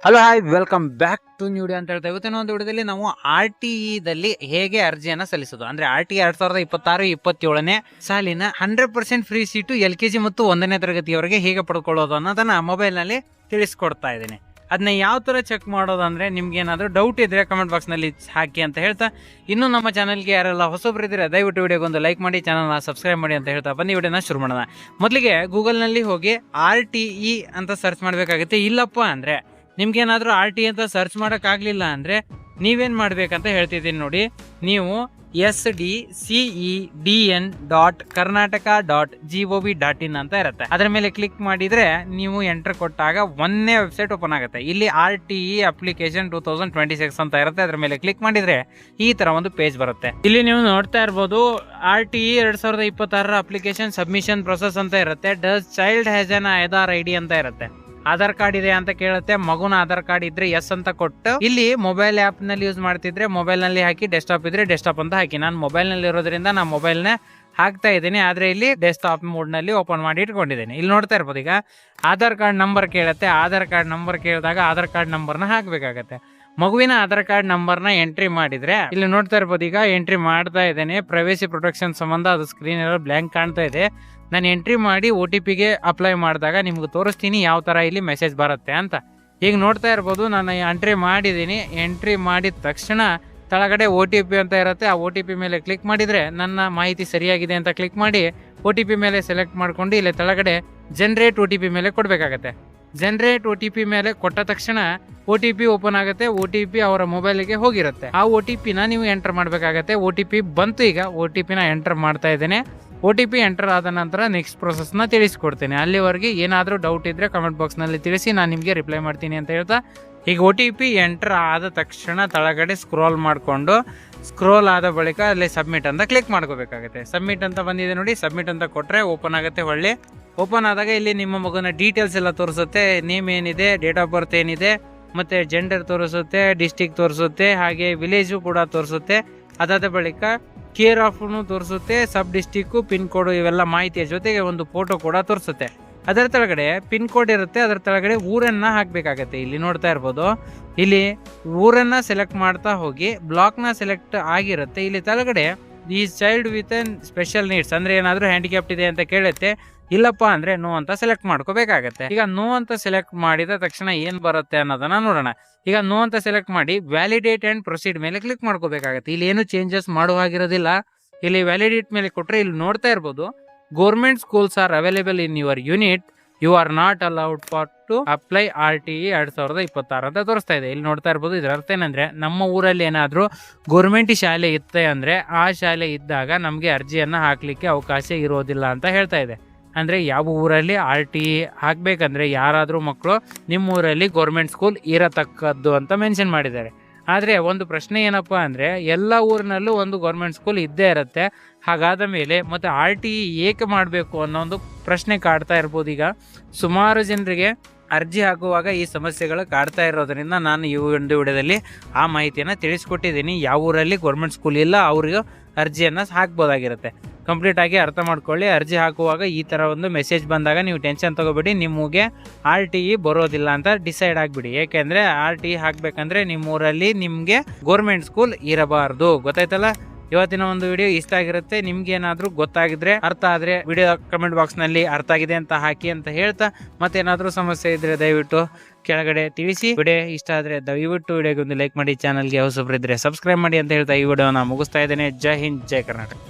Hello hi welcome back to new video ಅಂತ ಹೇಳ್ತಾ ಇವತ್ತಿನ ಒಂದು ವಿಡಿಯೋದಲ್ಲಿ ನಾವು RTE ಹೇಗೆ ಅರ್ಜಿಯನ್ನ ಸಲ್ಲಿಸೋದು ಅಂದ್ರೆ RTE 2026-27ನೇ ಸಾಲಿನ 100% ಫ್ರೀ ಸೀಟು LKG ಮತ್ತು 1ನೇ ತರಗತಿಯವರೆಗೆ ಹೇಗೆ ಪಡ್ಕೊಳ್ಳೋದು ಅನ್ನೋದನ್ನ ಮೊಬೈಲ್ ನಲ್ಲಿ ತಿಳಿಸ್ಕೊಡ್ತಾ ಇದ್ದೀನಿ. ಅದನ್ನ ಯಾವ ತರ ಚೆಕ್ ಮಾಡೋದು ಅಂದ್ರೆ ನಿಮ್ಗೆ ಏನಾದ್ರು ಡೌಟ್ ಇದ್ರೆ ಕಮೆಂಟ್ ಬಾಕ್ಸ್ ನಲ್ಲಿ ಹಾಕಿ ಅಂತ ಹೇಳ್ತಾ, ಇನ್ನು ನಮ್ಮ ಚಾನಲ್ಗೆ ಯಾರೆಲ್ಲ ಹೊಸಬ್ರು ಇದ್ರೆ ದಯವಿಟ್ಟು ವಿಡಿಯೋಗೊಂದು ಲೈಕ್ ಮಾಡಿ, ಚಾನಲ್ನ ಸಬ್ಸ್ಕ್ರೈಬ್ ಮಾಡಿ ಅಂತ ಹೇಳ್ತಾ ಬನ್ನಿ ವಿಡಿಯೋನ ಶುರು ಮಾಡೋಣ. ಮೊದಲಿಗೆ ಗೂಗಲ್ ನಲ್ಲಿ ಹೋಗಿ RTE ಅಂತ ಸರ್ಚ್ ಮಾಡಬೇಕಾಗುತ್ತೆ. ಇಲ್ಲಪ್ಪ ಅಂದ್ರೆ ನಿಮ್ಗೇನಾದ್ರೂ RTE ಅಂತ ಸರ್ಚ್ ಮಾಡೋಕ್ಕಾಗಲಿಲ್ಲ ಅಂದರೆ ನೀವೇನು ಮಾಡ್ಬೇಕಂತ ಹೇಳ್ತಿದ್ದೀನಿ ನೋಡಿ. ನೀವು SDCEDN.Karnataka.gov.in ಅಂತ ಇರುತ್ತೆ. ಅದರ ಮೇಲೆ ಕ್ಲಿಕ್ ಮಾಡಿದ್ರೆ ನೀವು ಎಂಟರ್ ಕೊಟ್ಟಾಗ ಒಂದೇ ವೆಬ್ಸೈಟ್ ಓಪನ್ ಆಗುತ್ತೆ. ಇಲ್ಲಿ RTE ಅಪ್ಲಿಕೇಶನ್ 2026 ಅಂತ ಇರುತ್ತೆ. ಅದರ ಮೇಲೆ ಕ್ಲಿಕ್ ಮಾಡಿದ್ರೆ ಈ ತರ ಒಂದು ಪೇಜ್ ಬರುತ್ತೆ. ಇಲ್ಲಿ ನೀವು ನೋಡ್ತಾ ಇರ್ಬೋದು RTE 2026 ಅಪ್ಲಿಕೇಶನ್ ಸಬ್ಮಿಷನ್ ಪ್ರೊಸೆಸ್ ಅಂತ ಇರುತ್ತೆ. Does child has N Aadhaar ID ಅಂತ ಇರುತ್ತೆ. ಆಧಾರ್ ಕಾರ್ಡ್ ಇದೆ ಅಂತ ಕೇಳುತ್ತೆ. ಮಗುನ ಆಧಾರ್ ಕಾರ್ಡ್ ಇದ್ರೆ ಎಸ್ ಅಂತ ಕೊಟ್ಟು ಇಲ್ಲಿ ಮೊಬೈಲ್ ಆಪ್ ನಲ್ಲಿ ಯೂಸ್ ಮಾಡ್ತಿದ್ರೆ ಮೊಬೈಲ್ ನಲ್ಲಿ ಹಾಕಿ, ಡೆಸ್ಕ್ಟಾಪ್ ಇದ್ರೆ ಡೆಸ್ಕ್ಟಾಪ್ ಅಂತ ಹಾಕಿ. ನಾನು ಮೊಬೈಲ್ ನಲ್ಲಿ ಇರೋದ್ರಿಂದ ನಾನು ಮೊಬೈಲ್ ನ ಹಾಕ್ತಾ ಇದ್ದೀನಿ, ಆದ್ರೆ ಇಲ್ಲಿ ಡೆಸ್ಕ್ಟಾಪ್ ಮೋಡ್ ನಲ್ಲಿ ಓಪನ್ ಮಾಡಿ ಇಟ್ಕೊಂಡಿದ್ದೀನಿ. ಇಲ್ಲಿ ನೋಡ್ತಾ ಇರ್ಬೋದು ಈಗ ಆಧಾರ್ ಕಾರ್ಡ್ ನಂಬರ್ ಕೇಳುತ್ತೆ. ಆಧಾರ್ ಕಾರ್ಡ್ ನಂಬರ್ ಕೇಳಿದಾಗ ಆಧಾರ್ ಕಾರ್ಡ್ ನಂಬರ್ನ ಹಾಕ್ಬೇಕಾಗತ್ತೆ. ಮಗುವಿನ ಆಧಾರ್ ಕಾರ್ಡ್ ನಂಬರ್ನ ಎಂಟ್ರಿ ಮಾಡಿದ್ರೆ ಇಲ್ಲಿ ನೋಡ್ತಾ ಇರ್ಬೋದು ಈಗ ಎಂಟ್ರಿ ಮಾಡ್ತಾ ಇದ್ದೇನೆ. ಪ್ರೈವೇಸಿ ಪ್ರೊಟೆಕ್ಷನ್ ಸಂಬಂಧ ಅದು ಸ್ಕ್ರೀನ್ ಎಲ್ಲ ಬ್ಲ್ಯಾಂಕ್ ಕಾಣ್ತಾ ಇದೆ. ನಾನು ಎಂಟ್ರಿ ಮಾಡಿ OTPಗೆ ಅಪ್ಲೈ ಮಾಡಿದಾಗ ನಿಮ್ಗೆ ತೋರಿಸ್ತೀನಿ ಯಾವ ತರ ಇಲ್ಲಿ ಮೆಸೇಜ್ ಬರುತ್ತೆ ಅಂತ. ಈಗ ನೋಡ್ತಾ ಇರ್ಬೋದು ನಾನು ಎಂಟ್ರಿ ಮಾಡಿದ್ದೀನಿ. ಎಂಟ್ರಿ ಮಾಡಿದ ತಕ್ಷಣ ಕೆಳಗಡೆ OTP ಅಂತ ಇರುತ್ತೆ. ಆ OTP ಮೇಲೆ ಕ್ಲಿಕ್ ಮಾಡಿದ್ರೆ ನನ್ನ ಮಾಹಿತಿ ಸರಿಯಾಗಿದೆ ಅಂತ ಕ್ಲಿಕ್ ಮಾಡಿ OTP ಮೇಲೆ ಸೆಲೆಕ್ಟ್ ಮಾಡ್ಕೊಂಡು ಇಲ್ಲಿ ಕೆಳಗಡೆ ಜನರೇಟ್ OTP ಮೇಲೆ ಕೊಡಬೇಕಾಗತ್ತೆ. ಜನರೇಟ್ OTP ಮೇಲೆ ಕೊಟ್ಟ ತಕ್ಷಣ OTP ಓಪನ್ ಆಗುತ್ತೆ. OTP ಅವರ ಮೊಬೈಲ್ಗೆ ಹೋಗಿರುತ್ತೆ. ಆ OTPನ ನೀವು ಎಂಟರ್ ಮಾಡಬೇಕಾಗತ್ತೆ. OTP ಬಂತು. ಈಗ OTPನ ಎಂಟರ್ ಮಾಡ್ತಾ ಇದ್ದೇನೆ. OTP ಎಂಟರ್ ಆದ ನಂತರ ನೆಕ್ಸ್ಟ್ ಪ್ರೊಸೆಸ್ನ ತಿಳಿಸ್ಕೊಡ್ತೇನೆ. ಅಲ್ಲಿವರೆಗೆ ಏನಾದರೂ ಡೌಟ್ ಇದ್ರೆ ಕಮೆಂಟ್ ಬಾಕ್ಸ್ನಲ್ಲಿ ತಿಳಿಸಿ, ನಾನು ನಿಮಗೆ ರಿಪ್ಲೈ ಮಾಡ್ತೀನಿ ಅಂತ ಹೇಳ್ತಾ ಈಗ OTP ಎಂಟರ್ ಆದ ತಕ್ಷಣ ತಳಗಡೆ ಸ್ಕ್ರೋಲ್ ಆದ ಬಳಿಕ ಅಲ್ಲಿ ಸಬ್ಮಿಟ್ ಅಂತ ಕ್ಲಿಕ್ ಮಾಡ್ಕೋಬೇಕಾಗುತ್ತೆ. ಸಬ್ಮಿಟ್ ಅಂತ ಬಂದಿದೆ ನೋಡಿ. ಸಬ್ಮಿಟ್ ಅಂತ ಕೊಟ್ಟರೆ ಓಪನ್ ಆಗುತ್ತೆ. ಒಳ್ಳೆ ಓಪನ್ ಆದಾಗ ಇಲ್ಲಿ ನಿಮ್ಮ ಮಗುನ ಡೀಟೇಲ್ಸ್ ಎಲ್ಲ ತೋರಿಸುತ್ತೆ. ನೇಮ್ ಏನಿದೆ, ಡೇಟ್ ಆಫ್ ಬರ್ತ್ ಏನಿದೆ, ಮತ್ತೆ ಜೆಂಡರ್ ತೋರಿಸುತ್ತೆ, ಡಿಸ್ಟಿಕ್ ತೋರಿಸುತ್ತೆ, ಹಾಗೆ ವಿಲೇಜು ಕೂಡ ತೋರಿಸುತ್ತೆ. ಅದಾದ ಬಳಿಕ ಕೇರ್ ಆಫ್ ತೋರಿಸುತ್ತೆ, ಸಬ್ ಡಿಸ್ಟಿಕ್, ಪಿನ್ ಕೋಡ್, ಇವೆಲ್ಲ ಮಾಹಿತಿಯ ಜೊತೆಗೆ ಒಂದು ಫೋಟೋ ಕೂಡ ತೋರಿಸುತ್ತೆ. ಅದರ ಕೆಳಗಡೆ ಪಿನ್ ಕೋಡ್ ಇರುತ್ತೆ. ಅದರ ಕೆಳಗಡೆ ಊರನ್ನ ಹಾಕಬೇಕಾಗತ್ತೆ. ಇಲ್ಲಿ ನೋಡ್ತಾ ಇರ್ಬೋದು ಇಲ್ಲಿ ಊರನ್ನ ಸೆಲೆಕ್ಟ್ ಮಾಡ್ತಾ ಹೋಗಿ ಬ್ಲಾಕ್ನ ಸೆಲೆಕ್ಟ್ ಆಗಿರುತ್ತೆ. ಇಲ್ಲಿ ಕೆಳಗಡೆ ಈ child with N special needs ಅಂದ್ರೆ ಏನಾದರೂ ಹ್ಯಾಂಡಿಕ್ಯಾಪ್ಟ್ ಇದೆ ಅಂತ ಕೇಳುತ್ತೆ. ಇಲ್ಲಪ್ಪ ಅಂದ್ರೆ ನೋ ಅಂತ ಸೆಲೆಕ್ಟ್ ಮಾಡ್ಕೋಬೇಕಾಗತ್ತೆ. ಈಗ ನೋ ಅಂತ ಸೆಲೆಕ್ಟ್ ಮಾಡಿದ ತಕ್ಷಣ ಏನ್ ಬರುತ್ತೆ ಅನ್ನೋದನ್ನ ನೋಡೋಣ. ಈಗ ನೋ ಅಂತ ಸೆಲೆಕ್ಟ್ ಮಾಡಿ ವ್ಯಾಲಿಡೇಟ್ ಅಂಡ್ ಪ್ರೊಸೀಡ್ ಮೇಲೆ ಕ್ಲಿಕ್ ಮಾಡ್ಕೋಬೇಕಾಗತ್ತೆ. ಇಲ್ಲಿ ಏನು ಚೇಂಜಸ್ ಮಾಡುವಾಗಿರೋದಿಲ್ಲ. ಇಲ್ಲಿ ವ್ಯಾಲಿಡೇಟ್ ಮೇಲೆ ಕೊಟ್ರೆ ಇಲ್ಲಿ ನೋಡ್ತಾ ಇರ್ಬೋದು government schools are available in your unit, you are not allowed for to apply RTE 2026 ಅಂತ ತೋರಿಸ್ತಾ ಇದೆ. ಇಲ್ಲಿ ನೋಡ್ತಾ ಇರ್ಬೋದು. ಇದರ ಅರ್ಥ ಏನಂದ್ರೆ ನಮ್ಮ ಊರಲ್ಲಿ ಏನಾದರೂ ಗೌರ್ಮೆಂಟ್ ಶಾಲೆ ಇತ್ತೆ ಅಂದ್ರೆ ಆ ಶಾಲೆ ಇದ್ದಾಗ ನಮಗೆ ಅರ್ಜಿಯನ್ನ ಹಾಕ್ಲಿಕ್ಕೆ ಅವಕಾಶ ಇರೋದಿಲ್ಲ ಅಂತ ಹೇಳ್ತಾ ಇದೆ. ಅಂದ್ರೆ ಯಾವ ಊರಲ್ಲಿ RTE ಹಾಕ್ಬೇಕಂದ್ರೆ ಯಾರಾದ್ರೂ ಮಕ್ಕಳು ನಿಮ್ಮ ಊರಲ್ಲಿ ಗೌರ್ಮೆಂಟ್ ಸ್ಕೂಲ್ ಇರತಕ್ಕದ್ದು ಅಂತ ಮೆನ್ಷನ್ ಮಾಡಿದ್ದಾರೆ. ಆದರೆ ಒಂದು ಪ್ರಶ್ನೆ ಏನಪ್ಪ ಅಂದರೆ ಎಲ್ಲ ಊರಿನಲ್ಲೂ ಒಂದು ಗೌರ್ಮೆಂಟ್ ಸ್ಕೂಲ್ ಇದ್ದೇ ಇರುತ್ತೆ. ಹಾಗಾದ ಮೇಲೆ ಮತ್ತು RTE ಏಕೆ ಮಾಡಬೇಕು ಅನ್ನೋ ಒಂದು ಪ್ರಶ್ನೆ ಕಾಡ್ತಾ ಇರ್ಬೋದು. ಈಗ ಸುಮಾರು ಜನರಿಗೆ ಅರ್ಜಿ ಹಾಕುವಾಗ ಈ ಸಮಸ್ಯೆಗಳು ಕಾಡ್ತಾ ಇರೋದ್ರಿಂದ ನಾನು ಈ ಒಂದು ವಿಡಿಯೋದಲ್ಲಿ ಆ ಮಾಹಿತಿಯನ್ನು ತಿಳಿಸ್ಕೊಟ್ಟಿದ್ದೀನಿ. ಯಾವ ಊರಲ್ಲಿ ಗೌರ್ಮೆಂಟ್ ಸ್ಕೂಲ್ ಇಲ್ಲ ಅವರಿಗೂ ಅರ್ಜಿಯನ್ನು ಹಾಕ್ಬೋದಾಗಿರುತ್ತೆ. ಕಂಪ್ಲೀಟ್ ಆಗಿ ಅರ್ಥ ಮಾಡ್ಕೊಳ್ಳಿ. ಅರ್ಜಿ ಹಾಕುವಾಗ ಈ ಥರ ಒಂದು ಮೆಸೇಜ್ ಬಂದಾಗ ನೀವು ಟೆನ್ಷನ್ ತೊಗೋಬೇಡಿ. ನಿಮಗೆ RTE ಬರೋದಿಲ್ಲ ಅಂತ ಡಿಸೈಡ್ ಆಗಿಬಿಡಿ. ಏಕೆಂದರೆ RTE ಹಾಕಬೇಕಂದ್ರೆ ನಿಮ್ಮ ಊರಲ್ಲಿ ನಿಮಗೆ ಗೌರ್ಮೆಂಟ್ ಸ್ಕೂಲ್ ಇರಬಾರ್ದು. ಗೊತ್ತಾಯ್ತಲ್ಲ? ಇವತ್ತಿನ ಒಂದು ವಿಡಿಯೋ ಇಷ್ಟ ಆಗಿರುತ್ತೆ. ನಿಮ್ಗೆ ಏನಾದರೂ ಗೊತ್ತಾಗಿದ್ರೆ, ಅರ್ಥ ಆದರೆ ವಿಡಿಯೋ ಕಮೆಂಟ್ ಬಾಕ್ಸ್ನಲ್ಲಿ ಅರ್ಥ ಆಗಿದೆ ಅಂತ ಹಾಕಿ ಅಂತ ಹೇಳ್ತಾ, ಮತ್ತೇನಾದರೂ ಸಮಸ್ಯೆ ಇದ್ರೆ ದಯವಿಟ್ಟು ಕೆಳಗಡೆ ತಿಳಿಸಿ. ವಿಡಿಯೋ ಇಷ್ಟ ಆದರೆ ದಯವಿಟ್ಟು ವಿಡಿಯೋಗೆ ಒಂದು ಲೈಕ್ ಮಾಡಿ, ಚಾನಲ್ಗೆ ಹೊಸಬ್ರು ಇದ್ರೆ ಸಬ್ಸ್ಕ್ರೈಬ್ ಮಾಡಿ ಅಂತ ಹೇಳ್ತಾ ಈ ವಿಡಿಯೋನ ಮುಗಿಸ್ತಾ ಇದ್ದೇನೆ. ಜೈ ಹಿಂದ್, ಜೈ ಕರ್ನಾಟಕ.